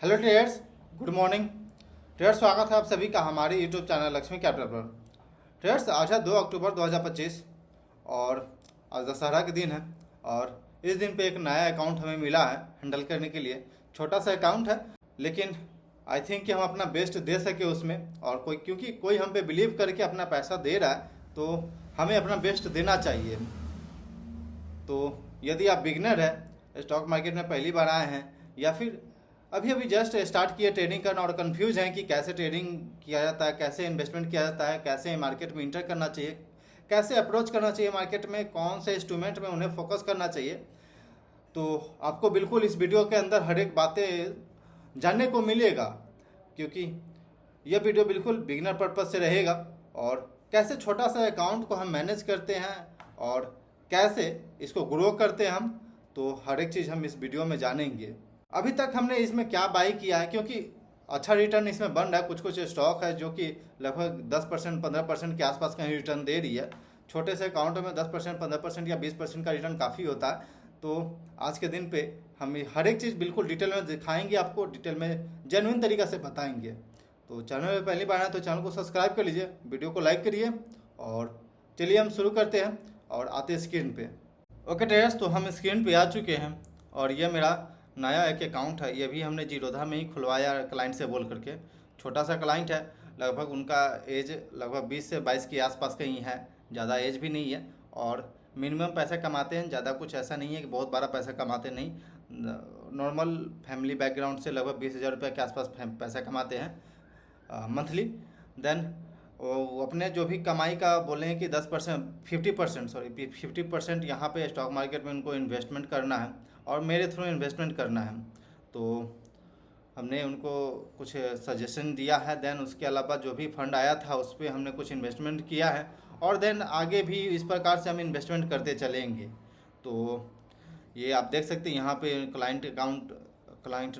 Hello traders, good morning traders. स्वागत है आप सभी का हमारे यूट्यूब चैनल लक्ष्मी कैपिटल पर। ट्रेडर्स, आज है 2 अक्टूबर 2025 और आज दशहरा के दिन है। और इस दिन पे एक नया अकाउंट हमें मिला है हैंडल करने के लिए। छोटा सा अकाउंट है, लेकिन आई थिंक कि हम अपना बेस्ट दे सके उसमें। और क्योंकि कोई हम पे बिलीव करके अपना पैसा दे रहा है, तो हमें अपना बेस्ट देना चाहिए। तो यदि आप बिगनर है, स्टॉक मार्केट में पहली बार आए हैं, या फिर अभी अभी जस्ट स्टार्ट किए ट्रेडिंग करना और कंफ्यूज हैं कि कैसे ट्रेडिंग किया जाता है, कैसे इन्वेस्टमेंट किया जाता है, कैसे मार्केट में इंटर करना चाहिए, कैसे अप्रोच करना चाहिए मार्केट में, कौन से इंस्ट्रूमेंट में उन्हें फोकस करना चाहिए, तो आपको बिल्कुल इस वीडियो के अंदर हर एक बातें जानने को मिलेगा। क्योंकि यह वीडियो बिल्कुल बिगिनर पर्पज से रहेगा। और कैसे छोटा सा अकाउंट को हम मैनेज करते हैं और कैसे इसको ग्रो करते हैं हम, तो हर एक चीज़ हम इस वीडियो में जानेंगे। अभी तक हमने इसमें क्या बाई किया है, क्योंकि अच्छा रिटर्न इसमें बन रहा है। कुछ कुछ स्टॉक है जो कि लगभग 10% 15% के आसपास का रिटर्न दे रही है। छोटे से अकाउंट में 10% 15% या 20% का रिटर्न काफ़ी होता है। तो आज के दिन पे हम हर एक चीज़ बिल्कुल डिटेल में दिखाएंगे, आपको डिटेल में जेन्युइन तरीका से बताएंगे। तो चैनल में पहली बार है तो चैनल को सब्सक्राइब कर लीजिए, वीडियो को लाइक करिए। और चलिए हम शुरू करते हैं और आते हैं स्क्रीन पे। ओके ट्रेडर्स, तो हम स्क्रीन पे आ चुके हैं और ये मेरा नया एक अकाउंट है। ये भी हमने जीरोधा में ही खुलवाया क्लाइंट से बोल करके। छोटा सा क्लाइंट है, लगभग उनका एज लगभग 20 से 22 के आसपास का ही है, ज़्यादा एज भी नहीं है। और मिनिमम पैसा कमाते हैं, ज़्यादा कुछ ऐसा नहीं है कि बहुत बड़ा पैसा कमाते नहीं। नॉर्मल फैमिली बैकग्राउंड से लगभग 20,000 रुपये के आसपास पैसा कमाते हैं मंथली। देन वो अपने जो भी कमाई का बोले हैं कि 10% 50% यहाँ पे स्टॉक मार्केट में उनको इन्वेस्टमेंट करना है और मेरे थ्रू इन्वेस्टमेंट करना है। तो हमने उनको कुछ सजेशन दिया है। देन उसके अलावा जो भी फंड आया था उस पर हमने कुछ इन्वेस्टमेंट किया है और देन आगे भी इस प्रकार से हम इन्वेस्टमेंट करते चलेंगे। तो ये आप देख सकते हैं यहाँ पे क्लाइंट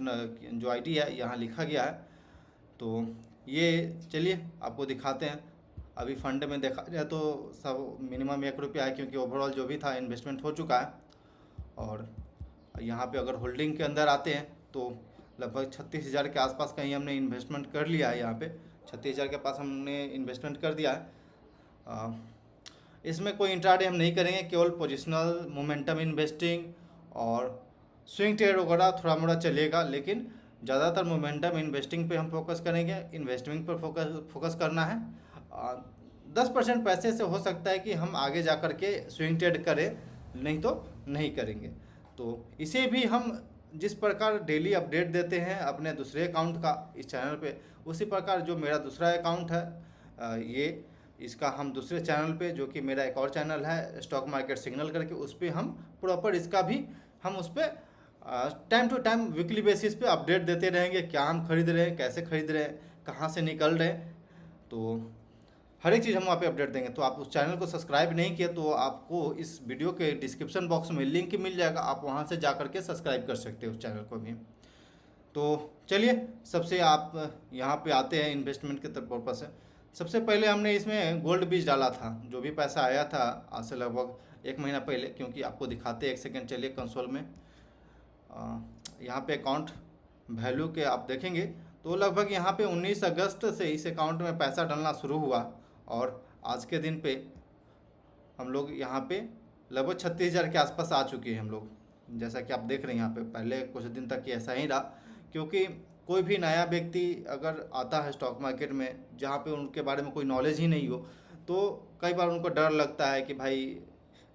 जो आईडी है यहाँ लिखा गया है। तो ये चलिए आपको दिखाते हैं। अभी फंड में देखा जाए तो सब मिनिमम 1 रुपया है, क्योंकि ओवरऑल जो भी था इन्वेस्टमेंट हो चुका है। और यहाँ पे अगर होल्डिंग के अंदर आते हैं तो लगभग 36,000 के आसपास कहीं हमने इन्वेस्टमेंट कर लिया है। यहाँ पे 36,000 के पास हमने इन्वेस्टमेंट कर दिया है। इसमें कोई इंट्राडे हम नहीं करेंगे, केवल पोजिशनल मोमेंटम इन्वेस्टिंग और स्विंग ट्रेड वगैरह थोड़ा मोड़ा चलेगा, लेकिन ज़्यादातर मोमेंटम इन्वेस्टिंग पे हम फोकस करेंगे। इन्वेस्टमेंट पर फोकस करना है। 10% पैसे से हो सकता है कि हम आगे जा कर के स्विंग ट्रेड करें, नहीं तो नहीं करेंगे। तो इसे भी हम जिस प्रकार डेली अपडेट देते हैं अपने दूसरे अकाउंट का इस चैनल पे, उसी प्रकार जो मेरा दूसरा अकाउंट है ये इसका हम दूसरे चैनल पे, जो कि मेरा एक और चैनल है स्टॉक मार्केट सिग्नल करके, उस पर हम प्रॉपर इसका भी हम उस पर time to time weekly basis पे अपडेट देते रहेंगे। क्या हम खरीद रहे हैं, कैसे खरीद रहे हैं, कहाँ से निकल रहे हैं, तो हर एक चीज़ हम वहाँ पे अपडेट देंगे। तो आप उस चैनल को सब्सक्राइब नहीं किए तो आपको इस वीडियो के डिस्क्रिप्शन बॉक्स में लिंक मिल जाएगा, आप वहाँ से जा करके सब्सक्राइब कर सकते हो उस चैनल को भी। तो चलिए सबसे आप यहाँ पे आते हैं इन्वेस्टमेंट के पर्पज से। सबसे पहले हमने इसमें गोल्ड बीज डाला था, जो भी पैसा आया था आज से लगभग 1 महीना पहले। क्योंकि आपको दिखाते 1 सेकेंड, चलिए कंसोल में यहाँ पे अकाउंट वैल्यू के आप देखेंगे तो लगभग यहाँ पे 19 अगस्त से इस अकाउंट में पैसा डलना शुरू हुआ। और आज के दिन पे हम लोग यहाँ पे लगभग 36,000 के आसपास आ चुके हैं हम लोग, जैसा कि आप देख रहे हैं यहाँ पे। पहले कुछ दिन तक ये ऐसा ही रहा, क्योंकि कोई भी नया व्यक्ति अगर आता है स्टॉक मार्केट में जहाँ पे उनके बारे में कोई नॉलेज ही नहीं हो, तो कई बार उनको डर लगता है कि भाई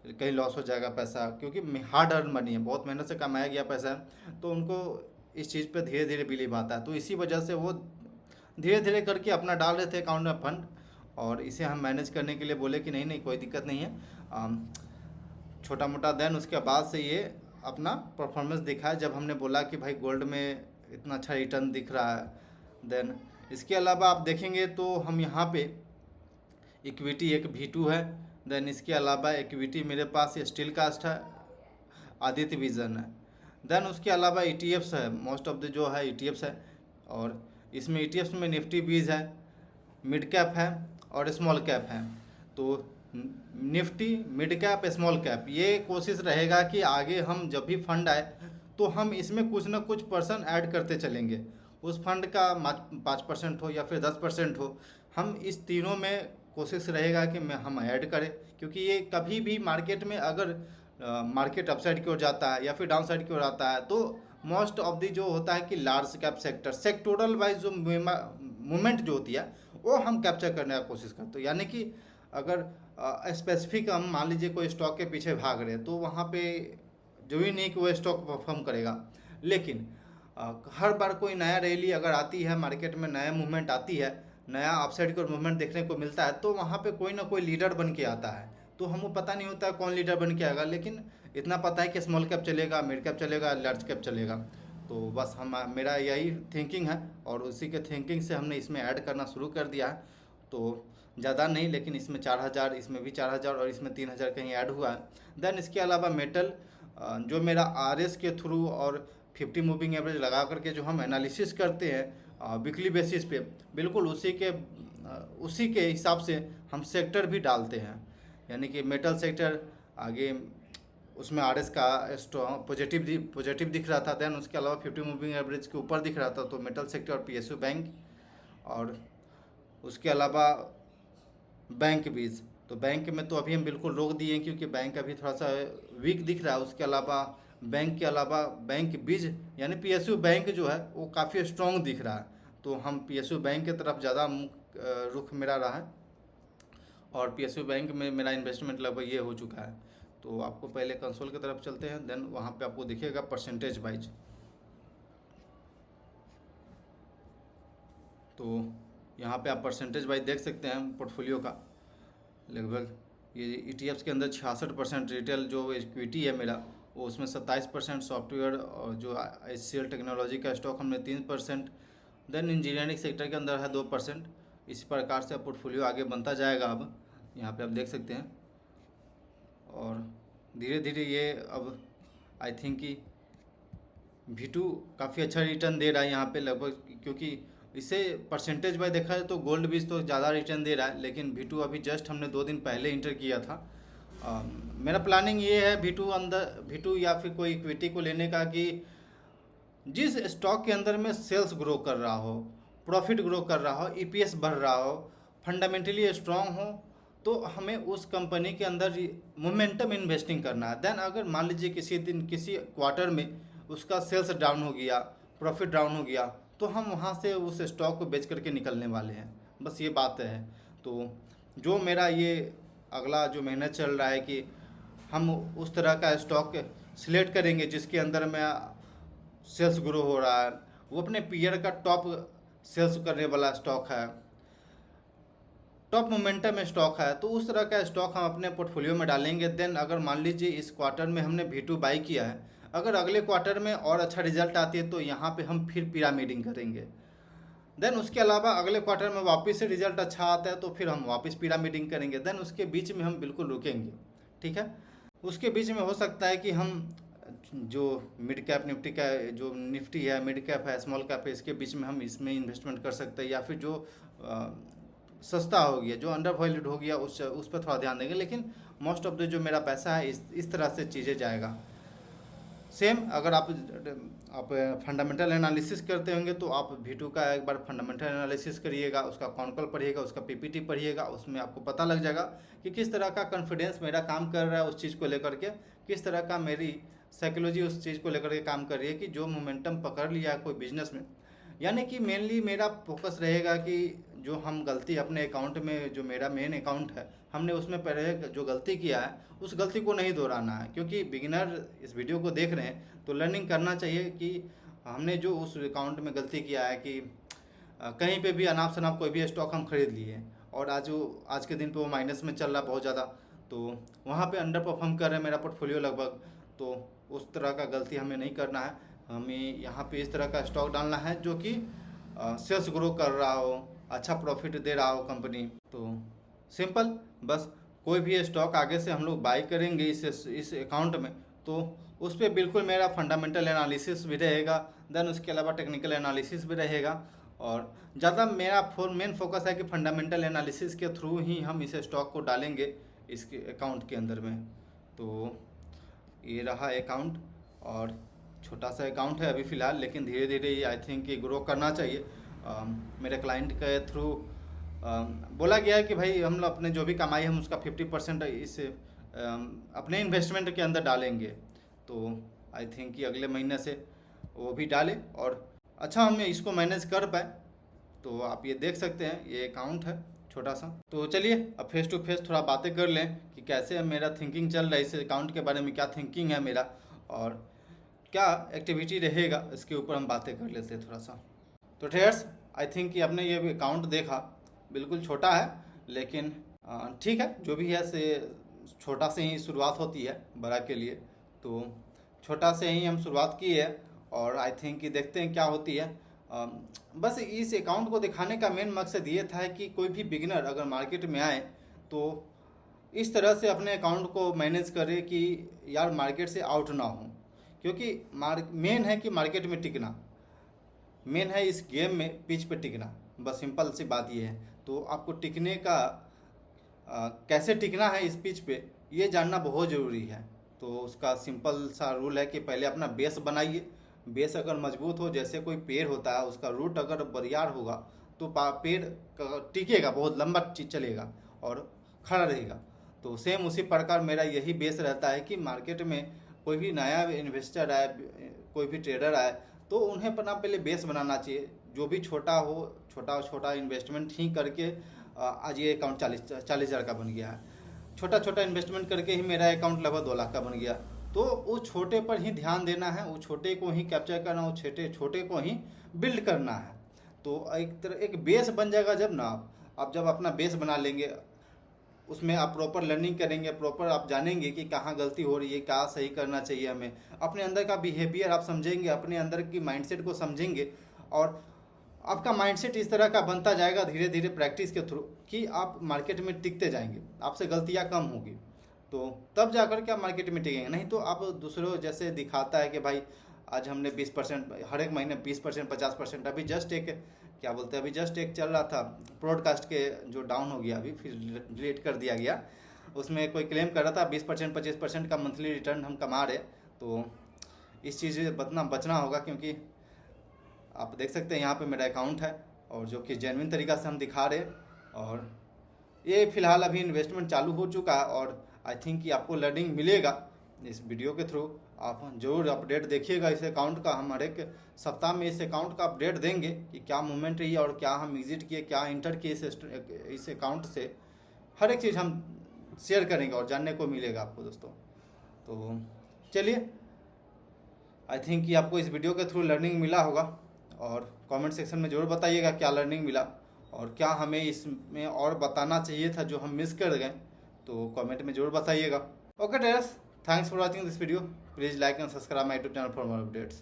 कहीं लॉस हो जाएगा पैसा, क्योंकि हार्ड अर्न मनी है, बहुत मेहनत से कमाया गया पैसा है। तो उनको इस चीज़ पे धीरे धीरे बिलीव आता है। तो इसी वजह से वो धीरे धीरे करके अपना डाल रहे थे अकाउंट में फंड, और इसे हम मैनेज करने के लिए बोले कि नहीं नहीं कोई दिक्कत नहीं है, छोटा मोटा। देन उसके बाद से ये अपना परफॉर्मेंस दिखाया जब हमने बोला कि भाई गोल्ड में इतना अच्छा रिटर्न दिख रहा है। देन इसके अलावा आप देखेंगे तो हम यहाँ पे इक्विटी एक V2 है। देन इसके अलावा इक्विटी मेरे पास स्टील कास्ट है, आदित्य विजन है। देन उसके अलावा ETFs है, मोस्ट ऑफ द जो है ETFs है। और इसमें ETFs में निफ्टी बीज है, मिड कैप है और स्मॉल कैप है। तो Nifty, mid cap, small cap, ये कोशिश रहेगा कि आगे हम जब भी फंड आए तो हम इसमें कुछ ना कुछ पर्सन ऐड करते चलेंगे। उस फंड का 5% हो या फिर 10% हो, हम इस तीनों में कोशिश रहेगा कि हम ऐड करें, क्योंकि ये कभी भी मार्केट में अगर मार्केट अपसाइड की ओर जाता है या फिर डाउन साइड की ओर आता है, तो मोस्ट ऑफ दी जो होता है कि large cap sector sectoral wise जो मूवमेंट जो होती है वो हम कैप्चर करने का कोशिश करते हैं। यानी कि अगर स्पेसिफिक हम मान लीजिए कोई स्टॉक के पीछे भाग रहे हैं, तो वहाँ पे जो ही नहीं कि वो स्टॉक परफॉर्म करेगा, लेकिन हर बार कोई नया रैली अगर आती है मार्केट में, नया मूवमेंट आती है, नया अपसाइड का मूवमेंट देखने को मिलता है, तो वहाँ पे कोई ना कोई लीडर बन के आता है। तो हमको पता नहीं होता है कौन लीडर बन के आएगा, लेकिन इतना पता है कि स्मॉल कैप चलेगा, मिड कैप चलेगा, लार्ज कैप चलेगा। तो बस मेरा यही थिंकिंग है और उसी के थिंकिंग से हमने इसमें ऐड करना शुरू कर दिया है। तो ज़्यादा नहीं, लेकिन इसमें 4000, इसमें भी 4000 और इसमें 3000 कहीं ऐड हुआ है। देन इसके अलावा मेटल जो मेरा RS के थ्रू और 50 मूविंग एवरेज लगा करके जो हम एनालिसिस करते हैं वीकली बेसिस पे, बिल्कुल उसी के हिसाब से हम सेक्टर भी डालते हैं। यानी कि मेटल सेक्टर आगे उसमें RS का स्ट्रॉन्ग पॉजिटिव दिख रहा था। देन उसके अलावा 50 मूविंग एवरेज के ऊपर दिख रहा था, तो मेटल सेक्टर और PSU बैंक, और उसके अलावा बैंक बीज। तो बैंक में तो अभी हम बिल्कुल रोक दिए क्योंकि बैंक अभी थोड़ा सा वीक दिख रहा है। उसके अलावा बैंक बीज यानी PSU बैंक जो है वो काफ़ी स्ट्रॉन्ग दिख रहा है, तो हम PSU बैंक की तरफ ज़्यादा रुख मेरा रहा है और PSU बैंक में मेरा इन्वेस्टमेंट लगभग ये हो चुका है। तो आपको पहले कंसोल की तरफ चलते हैं, देन वहाँ पे आपको दिखेगा परसेंटेज वाइज। तो यहाँ पे आप परसेंटेज वाइज देख सकते हैं पोर्टफोलियो का। लगभग ये ETFs के अंदर 66% रिटेल जो इक्विटी है मेरा, वो उसमें 27%, सॉफ्टवेयर और जो HCL टेक्नोलॉजी का स्टॉक हमने 3%, देन इंजीनियरिंग सेक्टर के अंदर है 2%। इस प्रकार से पोर्टफोलियो आगे बनता जाएगा। अब यहाँ पे आप देख सकते हैं और धीरे धीरे ये अब आई थिंक कि V2 काफ़ी अच्छा रिटर्न दे रहा है यहाँ पे लगभग, क्योंकि इसे परसेंटेज वाइज देखा जाए तो गोल्ड बीज तो ज़्यादा रिटर्न दे रहा है, लेकिन V2 अभी जस्ट हमने 2 दिन पहले इंटर किया था। मेरा प्लानिंग ये है V2 या फिर कोई इक्विटी को लेने का कि जिस स्टॉक के अंदर में सेल्स ग्रो कर रहा हो, प्रॉफिट ग्रो कर रहा हो, EPS बढ़ रहा हो, फंडामेंटली स्ट्रांग हो, तो हमें उस कंपनी के अंदर मोमेंटम इन्वेस्टिंग करना है। देन अगर मान लीजिए किसी दिन किसी क्वार्टर में उसका सेल्स डाउन हो गया, प्रॉफिट डाउन हो गया, तो हम वहाँ से उस स्टॉक को बेच करके निकलने वाले हैं। बस ये बात है। तो जो मेरा ये अगला जो महीना चल रहा है कि हम उस तरह का स्टॉक सिलेक्ट करेंगे जिसके अंदर में सेल्स ग्रो हो रहा है, वो अपने पीयर का टॉप सेल्स करने वाला स्टॉक है, टॉप मोमेंटम में स्टॉक है, तो उस तरह का स्टॉक हम अपने पोर्टफोलियो में डालेंगे। देन अगर मान लीजिए इस क्वार्टर में हमने V2 बाई किया है, अगर अगले क्वार्टर में और अच्छा रिजल्ट आती है तो यहाँ पे हम फिर पिरामिडिंग करेंगे। देन उसके अलावा अगले क्वार्टर में वापस से रिजल्ट अच्छा आता है तो फिर हम वापस पिरामिडिंग करेंगे। देन उसके बीच में हम बिल्कुल रुकेंगे, ठीक है। उसके बीच में हो सकता है कि हम जो मिड कैप निफ्टी का जो निफ्टी है, मिड कैप है, स्मॉल कैप है, इसके बीच में हम इसमें इन्वेस्टमेंट कर सकते हैं, या फिर जो सस्ता हो गया, जो अंडर वैल्यूड हो गया, उस पर थोड़ा ध्यान देंगे। लेकिन मोस्ट ऑफ द जो मेरा पैसा है इस तरह से चीज़ें जाएगा। सेम अगर आप फंडामेंटल एनालिसिस करते होंगे तो आप V2 का एक बार फंडामेंटल एनालिसिस करिएगा, उसका कॉन्कॉल पढ़िएगा, उसका PPT पढ़िएगा, उसमें आपको पता लग जाएगा कि किस तरह का कॉन्फिडेंस मेरा काम कर रहा है उस चीज़ को लेकर के, किस तरह का मेरी साइकोलॉजी उस चीज़ को लेकर के काम कर रही है कि जो मोमेंटम पकड़ लिया है कोई बिजनेस में। यानी कि मेनली मेरा फोकस रहेगा कि जो हम गलती अपने अकाउंट में, जो मेरा मेन अकाउंट है, हमने उसमें पहले जो गलती किया है उस गलती को नहीं दोहराना है। क्योंकि बिगिनर इस वीडियो को देख रहे हैं तो लर्निंग करना चाहिए कि हमने जो उस अकाउंट में गलती किया है कि कहीं पे भी अनाप शनाप कोई भी स्टॉक हम खरीद लिए और आज के दिन पे वो माइनस में चल रहा बहुत ज़्यादा, तो वहाँ पे अंडर परफॉर्म कर रहे हैं मेरा पोर्टफोलियो लगभग। तो उस तरह का गलती हमें नहीं करना है। हमें यहाँ पे इस तरह का स्टॉक डालना है जो कि सेल्स ग्रो कर रहा हो, अच्छा प्रॉफिट दे रहा हो कंपनी। तो सिंपल, बस कोई भी स्टॉक आगे से हम लोग बाई करेंगे इस अकाउंट में तो उस पर बिल्कुल मेरा फंडामेंटल एनालिसिस भी रहेगा, देन उसके अलावा टेक्निकल एनालिसिस भी रहेगा। और ज़्यादा मेरा मेन फोकस है कि फंडामेंटल एनालिसिस के थ्रू ही हम इस स्टॉक को डालेंगे इसके अकाउंट के अंदर में। तो ये रहा अकाउंट। और छोटा सा अकाउंट है अभी फ़िलहाल, लेकिन धीरे धीरे ये आई थिंक ये ग्रो करना चाहिए। मेरे क्लाइंट के थ्रू बोला गया है कि भाई हम लोग अपने जो भी कमाई हम उसका 50% इस अपने इन्वेस्टमेंट के अंदर डालेंगे। तो आई थिंक कि अगले महीने से वो भी डालें और अच्छा हम इसको मैनेज कर पाए। तो आप ये देख सकते हैं, ये अकाउंट है छोटा सा। तो चलिए अब फेस टू फेस थोड़ा बातें कर लें कि कैसे मेरा थिंकिंग चल रहा है इस अकाउंट के बारे में, क्या थिंकिंग है मेरा और क्या एक्टिविटी रहेगा, इसके ऊपर हम बातें कर लेते हैं थोड़ा सा। तो ट्रेडर्स आई थिंक कि आपने ये भी अकाउंट देखा, बिल्कुल छोटा है लेकिन ठीक है, जो भी है से छोटा से ही शुरुआत होती है बड़ा के लिए। तो छोटा से ही हम शुरुआत की है और आई थिंक कि देखते हैं क्या होती है। बस इस अकाउंट को दिखाने का मेन मकसद ये था कि कोई भी बिगिनर अगर मार्केट में आए तो इस तरह से अपने अकाउंट को मैनेज करे कि यार मार्केट से आउट ना हो, क्योंकि मेन है कि मार्केट में टिकना, मेन है इस गेम में पिच पे टिकना। बस सिंपल सी बात ये है। तो आपको टिकने का कैसे टिकना है इस पिच पे ये जानना बहुत ज़रूरी है। तो उसका सिंपल सा रूल है कि पहले अपना बेस बनाइए। बेस अगर मजबूत हो, जैसे कोई पेड़ होता है उसका रूट अगर बरियार होगा तो पेड़ टिकेगा, बहुत लंबा चलेगा और खड़ा रहेगा। तो सेम उसी प्रकार मेरा यही बेस रहता है कि मार्केट में कोई भी नया इन्वेस्टर आए, कोई भी ट्रेडर आए तो उन्हें अपना पहले बेस बनाना चाहिए। जो भी छोटा हो, छोटा छोटा इन्वेस्टमेंट ही करके आज ये अकाउंट 40 हज़ार का बन गया है। छोटा छोटा इन्वेस्टमेंट करके ही मेरा अकाउंट लगभग 2 लाख का बन गया। तो उस छोटे पर ही ध्यान देना है, उस छोटे को ही कैप्चर करना, उस छोटे को ही बिल्ड करना है। तो एक बेस बन जाएगा जब ना आप जब अपना बेस बना लेंगे, उसमें आप प्रॉपर लर्निंग करेंगे, प्रॉपर आप जानेंगे कि कहाँ गलती हो रही है, क्या सही करना चाहिए हमें, अपने अंदर का बिहेवियर आप समझेंगे, अपने अंदर की माइंडसेट को समझेंगे और आपका माइंडसेट इस तरह का बनता जाएगा धीरे धीरे प्रैक्टिस के थ्रू कि आप मार्केट में टिकते जाएंगे, आपसे गलतियां कम होगी। तो तब जाकर के आप मार्केट में टिकेंगे। नहीं तो आप दूसरों जैसे दिखाता है कि भाई आज हमने 20% हर एक महीने 20% 50%, अभी जस्ट एक क्या बोलते हैं, अभी जस्ट एक चल रहा था ब्रॉडकास्ट के जो डाउन हो गया, अभी फिर डिलीट कर दिया गया, उसमें कोई क्लेम कर रहा था 20% 25% का मंथली रिटर्न हम कमा रहे। तो इस चीज़ से बचना होगा, क्योंकि आप देख सकते हैं यहाँ पे मेरा अकाउंट है और जो कि जेन्युइन तरीका से हम दिखा रहे हैं। और ये फिलहाल अभी इन्वेस्टमेंट चालू हो चुका है और आई थिंक कि आपको लर्निंग मिलेगा इस वीडियो के थ्रू। आप जरूर अपडेट देखिएगा इस अकाउंट का। हम हर एक सप्ताह में इस अकाउंट का अपडेट देंगे कि क्या मूवमेंट रही और क्या हम एग्जिट किए, क्या इंटर किए इस अकाउंट से। हर एक चीज़ हम शेयर करेंगे और जानने को मिलेगा आपको दोस्तों। तो चलिए, आई थिंक कि आपको इस वीडियो के थ्रू लर्निंग मिला होगा और कमेंट सेक्शन में ज़रूर बताइएगा क्या लर्निंग मिला और क्या हमें इसमें और बताना चाहिए था जो हम मिस कर गए। तो कमेंट में ज़रूर बताइएगा। Okay traders, thanks for watching this video. Please like and subscribe my YouTube channel for more updates.